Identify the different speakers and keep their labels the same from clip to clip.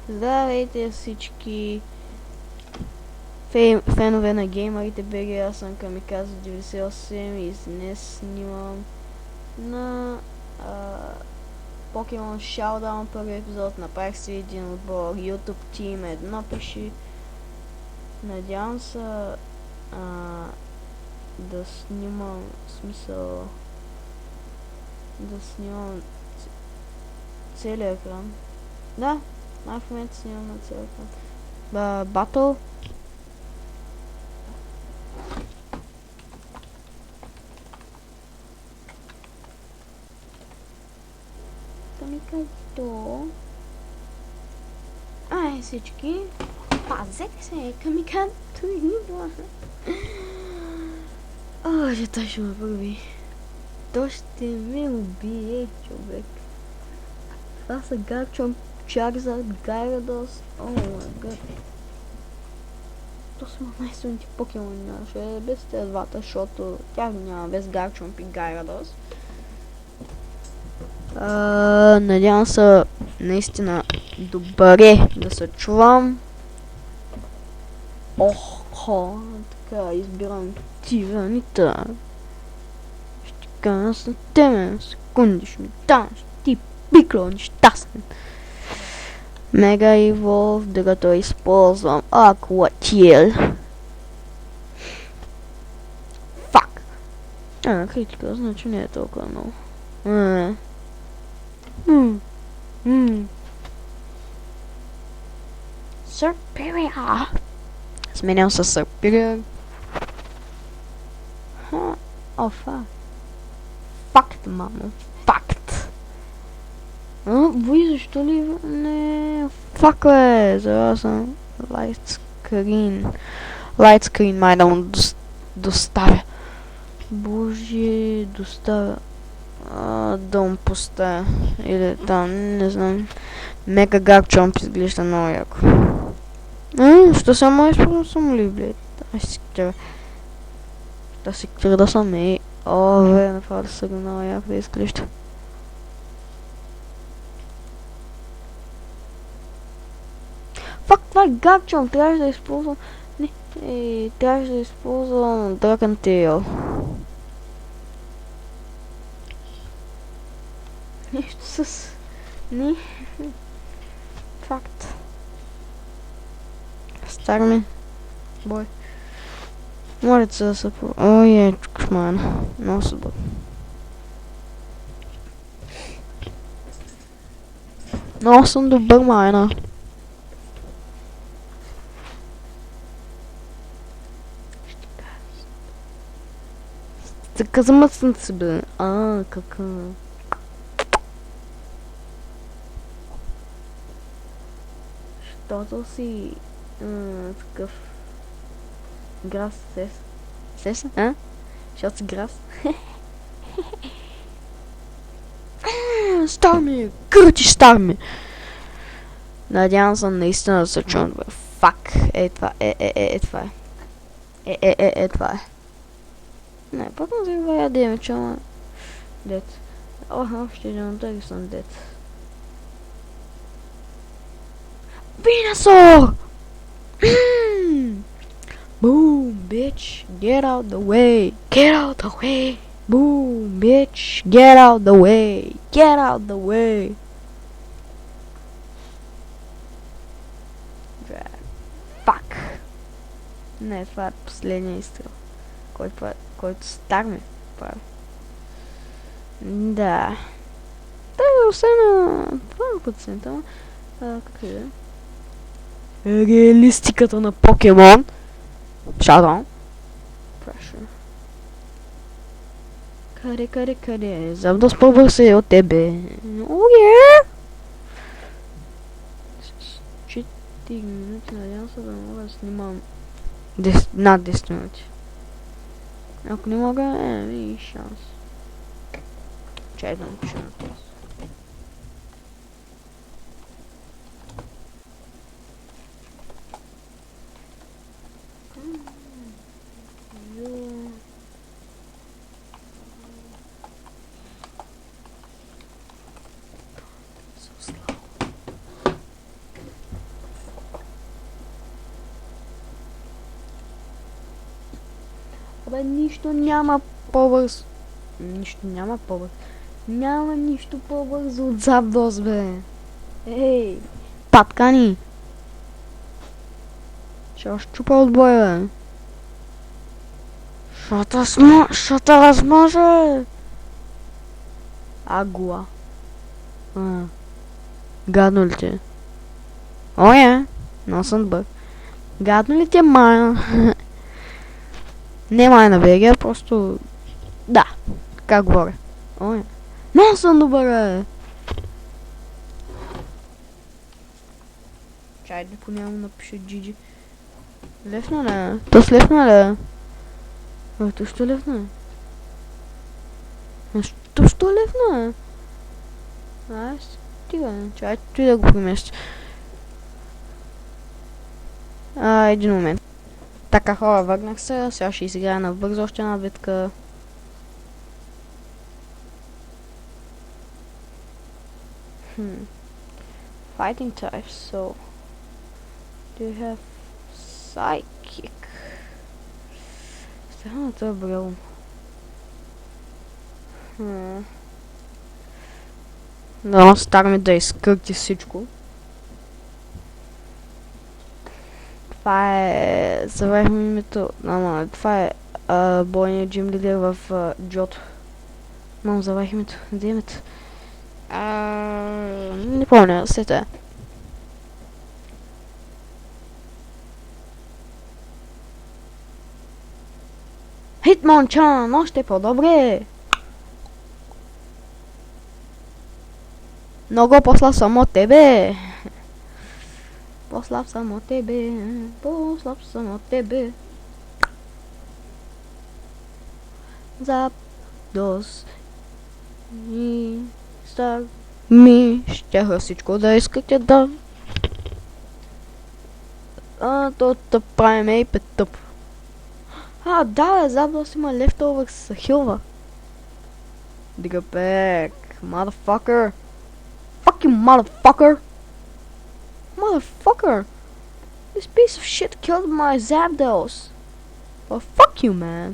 Speaker 1: Здравейте всички фенове на геймерите БГ, аз съм Камиказа 98 и днес снимам на Pokemon Showdown първи епизод. Направих си един отбор YouTube Team 1 пиши. Надявам се да снимам, да снимам целия екран. Да, в момента снимам на целия екран. Батъл. Камикадо. Всички. Пазете се, Камикадо идва. Той ще ме първи. Той ще ме убие, човек. Това са Гарчомп, Чарзард, Гайрадос. О май гад. То са най-силните покемони наше, без тези двата, защото тях няма без Гарчомп и Гайрадос. Надявам се наистина добре да се чувам. Така, избирам тиранита. Ще кажа с тебе, секунди ще ми дам, ще ти пикло нещастен. Мега Evolve, докато използвам Aqua Tail. Фак! Критика, значи не е толкова много. Superior! Сменям с Superior. Факт, мамо. Факт. Вой, защо ли? Не. Фак, за съм. Light screen май да му доставя. Боже, доставя. Да му поставя. Или там, не знам. Мега Гарчомп изглежда много яко. Що само използвам самолив, блядь? Да си да съм и... направо да са го много яко да изглежда. Фак, това е Гарчомп, трябваше да използвам... трябваше да използвам Dragon Tail. Нещо с... Факт. Стар ми. Бой. Моля се да се по... кошмарно. Много съдба. Много съм добър, майна. Така замъцнат се, бе. Кака. Щото си... такъв... Грас, Сеса? Защото си грас? Старми! Кръти Старми! Надявам се наистина да се чувам добре. Фак! Това е. Това е. Не, пък не забравя да имам чама. Дет. Ще идем да съм дет. Venusaur! Boom, bitch, get out the way, get out the way. Boom, bitch, get out the way, get out the way. Fuck. Не, това е последния изстрел, който Стар ми прави. Да. Освен на 2%, как е? Реалистиката на Покемон. Showdown. Pressure. Къде? Знам да спробвах се от тебе. С 4 минути, надявам се да мога да снимам над 10 минути. Ако не мога, и шанс. Чай да напиша на това. Бе, нищо няма по-бързо. Нищо няма по-бързо. Няма нищо по-бързо от Запдос, бе. Ей, паткани. Ще щупа отбоя, бе. Шата размаже. Агуа. Гадно ли ти? О, е. Но съм добър. Гадно ли ти е майна? Не майна БГ, просто... Да, как говоря. О, е. Но съм добър, е. Чай да поне му напиша Джиджи. Лефна ли? То с лефна ли? То що лефна? То що лефна? Стига, чай той да го премести. Един момент. Така, хора, върнах се. Сега ще изиграя на бързо още една битка. Fighting types, so... Do you have... Psychic? Стана това е брело. Да, стараме да изкърти всичко. Това е... Забравихме името. Това е бойният джим лидер в Джото. Забравих името. Где името? Не помня, сета. Хитмончан, още по-добре! Много по-слаб съм от тебе! По-слаб съм от тебе, по-слаб съм от тебе. Запдос и стар ми щяха всичко да искате да. То тъп правим и пет тъп. Да, бе, Запдос има лефтовър с хилва. Дига бек, motherfucker. Fuck you, motherfucker. Motherfucker. This piece of shit killed my Zapdos. Well, fuck you, man.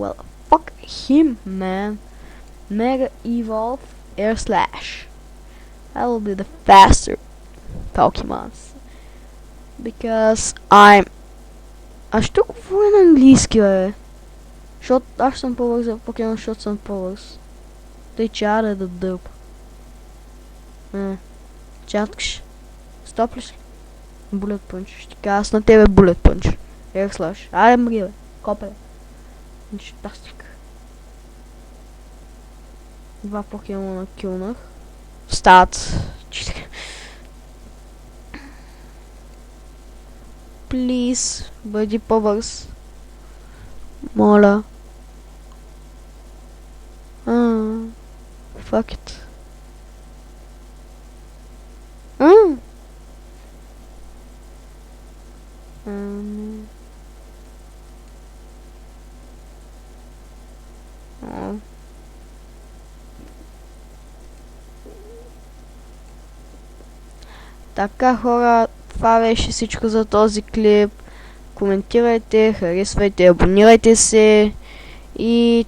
Speaker 1: Well, fuck him, man. Mega Evolve Air Slash. That will be the faster Pokemons. Because I'm... Аз ще говоря на английски, бе. Защото аз съм по-бърз за Покемон, защото съм по-бърз. Тъй че аре да дълб. Чаткаш. Стоп ли си? Bullet Punch. Ще кажа аз на тебе Bullet Punch. Air Slash. Аре мри, бе. Копеле. Нещастик. 2 покемона килнах. Стават 4. Please, бъди по-бърз. Моля. Fuck it. Така, хора, това беше всичко за този клип. Коментирайте, харесвайте, абонирайте се и